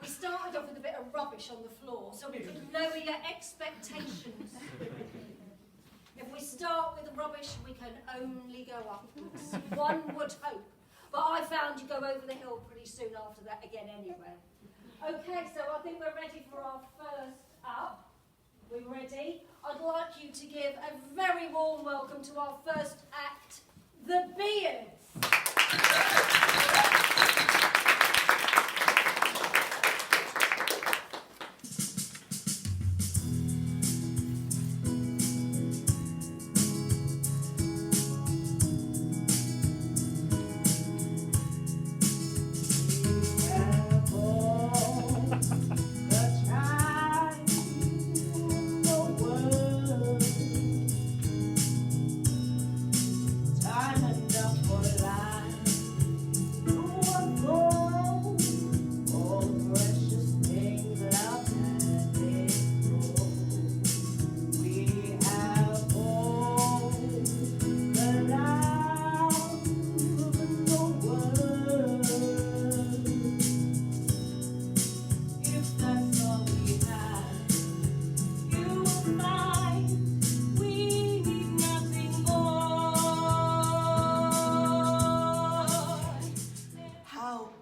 We started off with a bit of rubbish on the floor so we could lower your expectations. If we start with rubbish, we can only go upwards. One would hope. But I found you go over the hill pretty soon after that again anyway. Okay, so I think we're ready for our first up. We ready? I'd like you to give a very warm welcome to our first act, The Beards.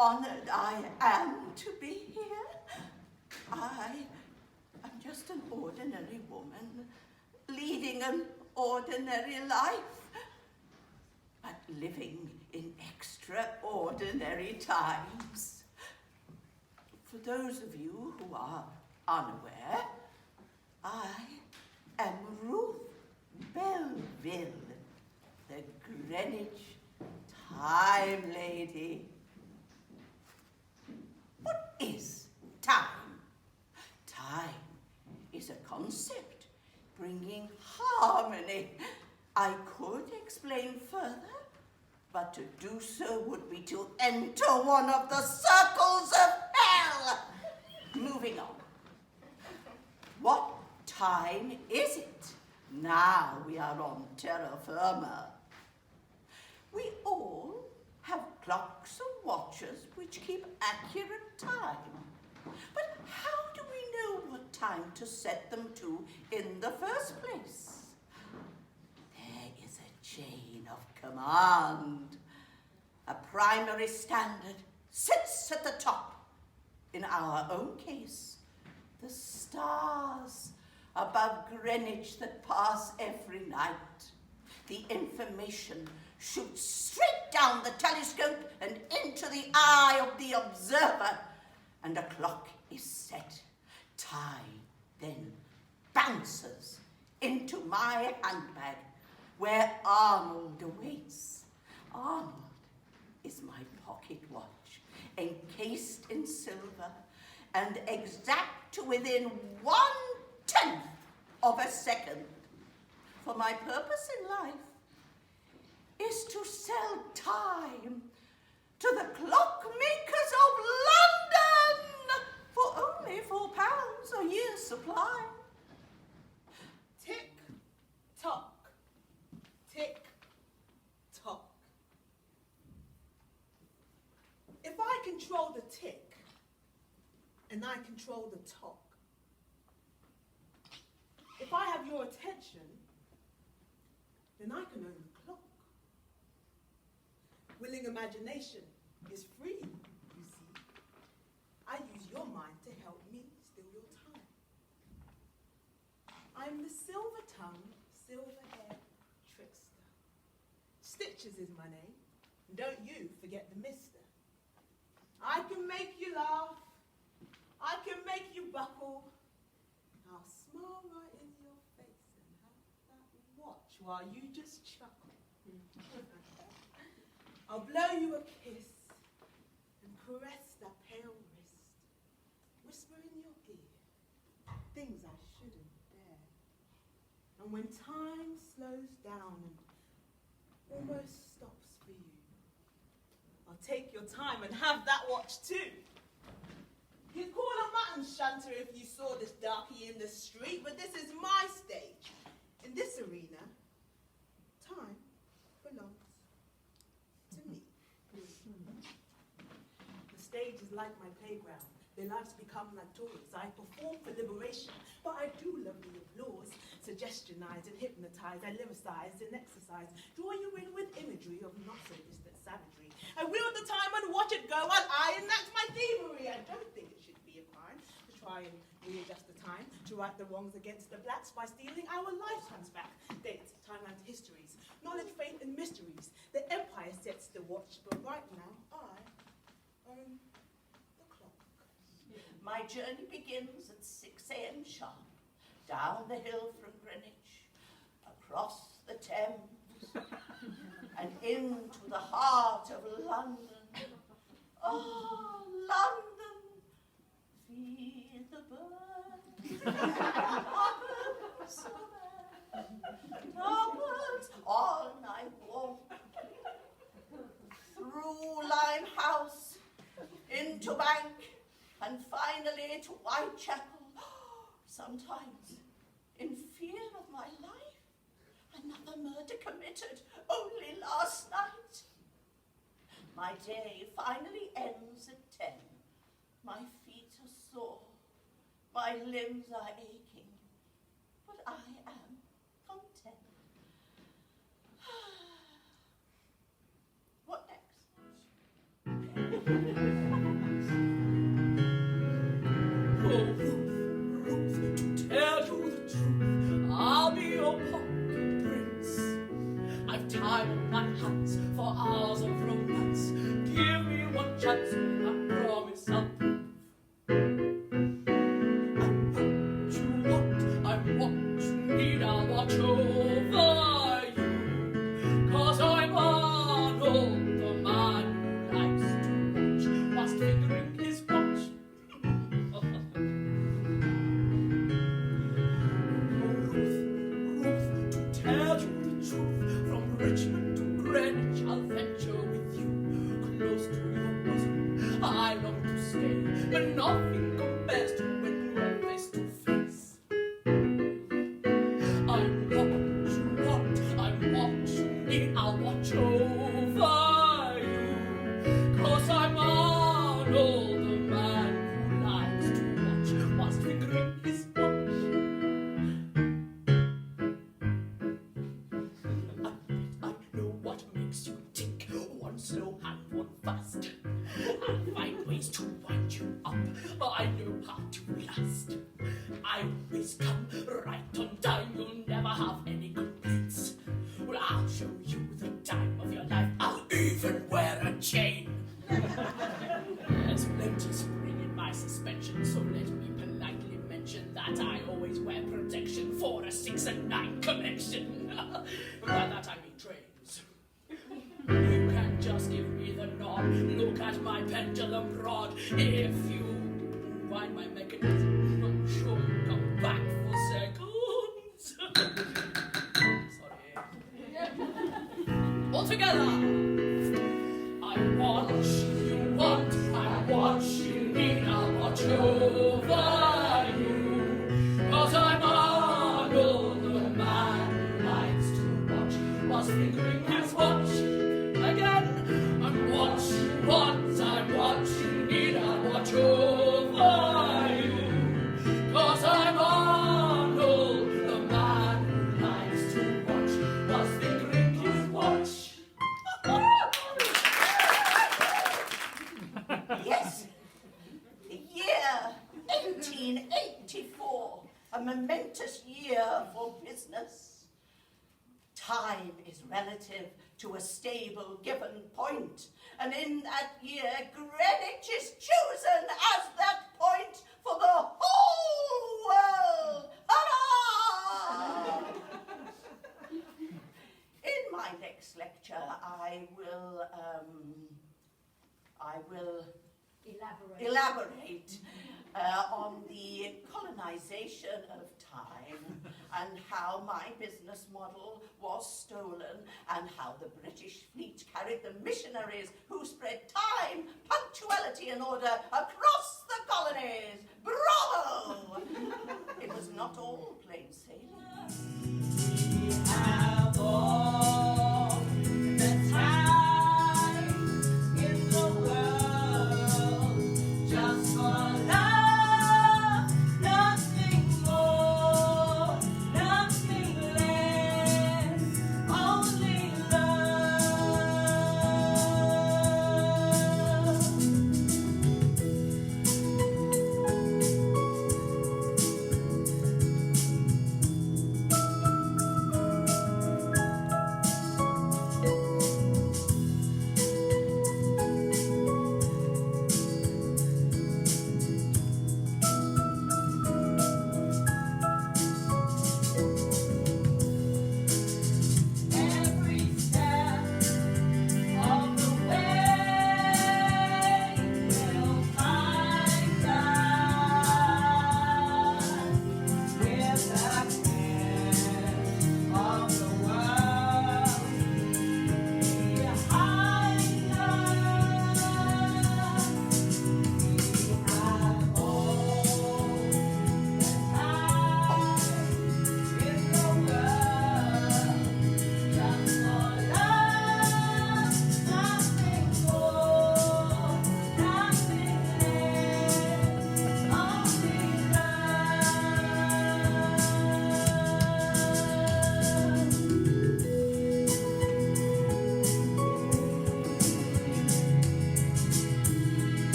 Honored I am to be here. I am just an ordinary woman, leading an ordinary life, but living in extraordinary times. For those of you who are unaware, I am Ruth Belville, the Greenwich Time Lady. What is time? Time is a concept bringing harmony. I could explain further, but to do so would be to enter one of the circles of hell. Moving on. What time is it? Now we are on terra firma. We all have clocks and watches which keep accurate time. But how do we know what time to set them to in the first place? There is a chain of command. A primary standard sits at the top. In our own case, the stars above Greenwich that pass every night. The information shoots straight down the telescope and into the eye of the observer, and a clock is set. Time then bounces into my handbag, where Arnold awaits. Arnold is my pocket watch, encased in silver, and exact to within 1/10 of a second. For my purpose in life is to sell time to the clockmakers of London for only £4 a year's supply. Tick tock, tick tock. If I control the tick and I control the tock, if I have your attention, then I can own the clock. Willing imagination is free, you see. I use your mind to help me steal your time. I'm the silver-tongued, silver-haired trickster. Stitches is my name, and don't you forget the mister. I can make you laugh, I can make you buckle. I'll smile right in your face and have that watch while you just chuckle. I'll blow you a kiss and caress that pale wrist, whisper in your ear things I shouldn't dare. And when time slows down and almost stops for you, I'll take your time and have that watch too. You'd call a mutton shunter if you saw this darkie in the street, but this is my stage. In this arena, time belongs to me. The stage is like my playground. Their lives become like toys. I perform for liberation, but I do love the applause. Suggestionize and hypnotize, I lyricize and exercise. Draw you in with imagery of not so distant savagery. I wield the time and watch it go while I enact my thievery. I don't think it should be a crime to try and readjust the time, to right the wrongs against the blacks by stealing our lifetimes back. Dates, timelines, histories, knowledge, faith, and mysteries. The empire sets the watch, but right now I own the clock. My journey begins at 6 a.m. sharp, down the hill from Greenwich, across the Thames, and into the heart of London. Oh, London, feed the birds, upwards all night walk, through Limehouse, into Bank, and finally to Whitechapel. Sometimes, in fear of my life, another murder committed only last night. My day finally ends at 10. My feet are sore, my limbs are aching, but I am content. What next? Tell you the truth, I'll be your pocket prince. I've time on my hands for hours of romance. Give me one chance, I promise I'll prove. I'm what you need, I'll watch over you. 'Cause I'm Arnold, the man who likes to watch, whilst fingering his watch. Tell you the truth, from Richmond to Greenwich, I'll venture with you, close to your bosom. I long to stay, but nothing compares to when we're face to face. I'm what you want, I'm what you need, I'll watch over you. 'Cause I'm Arnold, the man who likes to watch, whilst fingering his watch. I know what makes you tick. One slow and one fast. I find ways to wind you up, but I know how to last. I always come right on time. You'll never have any complaints. Well, I'll show you the time of your life. I'll even wear a chain. There's plenty spring in my suspension, so let me politely mention that I always wear protection for a 6 and 9 connection. By that I mean trains. You can just give me the nod. Look at my pendulum rod. If you wind my mechanism, I'm sure you'll come back for seconds. Sorry. All together. I'm what you want, I'm what you need, I'll watch over you. 'Cause I'm Arnold, the man who likes to watch, whilst fingering his watch. Again, I'm what you want, I'm what you need, I'll watch over you. 'Cause I'm Arnold, the man who likes to watch, whilst fingering his watch. Yes, the year 1884, a momentous year for business. Time is relative to a stable given point, and in that year, Greenwich is chosen as that point for the whole world. Hurrah! In my next lecture, I will elaborate on the colonization of time and how my business model was stolen and how the British fleet carried the missionaries who spread time, punctuality and order across the colonies. Bravo! It was not all plain sailing. We have all the time in the world just for love.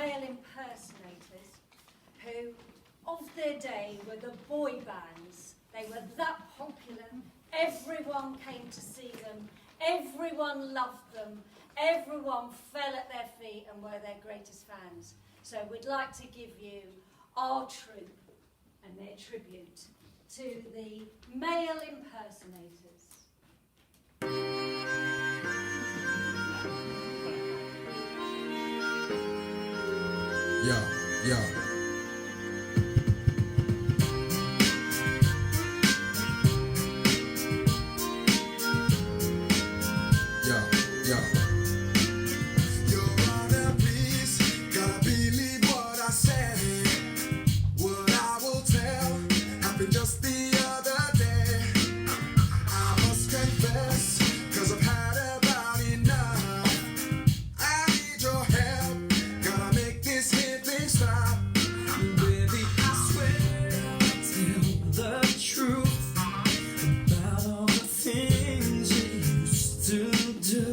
male impersonators who, of their day, were the boy bands. They were that popular. Everyone came to see them. Everyone loved them. Everyone fell at their feet and were their greatest fans. So we'd like to give you our troupe and their tribute to the male impersonators. Yeah. Your Honor, please, gotta believe what I said. What I will tell happened just the other day. I must confess, 'cause I've had about enough. I need your help, gotta make this hit thing stop. Baby, I swear I'll tell the truth about all the things you used to do.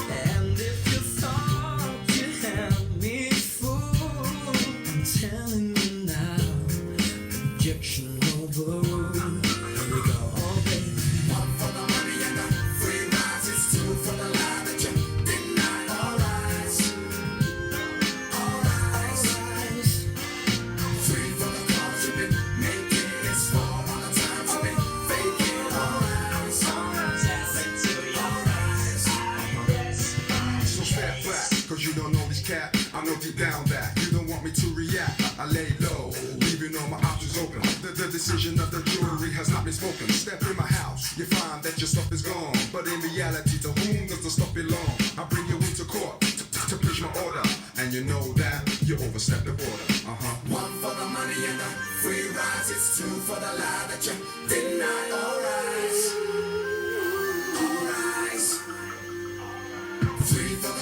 And if you thought you had me fooled, I'm telling you now, objection overruled. Here we go, oh baby. One for the money and the free rides, it's two for the lie that you deny. All rise, all rise. Three for the calls you've been making, it's four on the times you've been faking. All rise, all rise, So step back, 'cause you don't know this cat. I know deep down that you don't want me to react. I lay low, leaving all my options open. The decision of the jury has not been spoken. Step in my house, you find that your stuff is gone. But in reality, to whom does the stuff belong? I bring you into court to push my order. And you know that you overstepped the border. One for the money and the free rides. It's two for the lie that you deny. All rise, all rise. Three for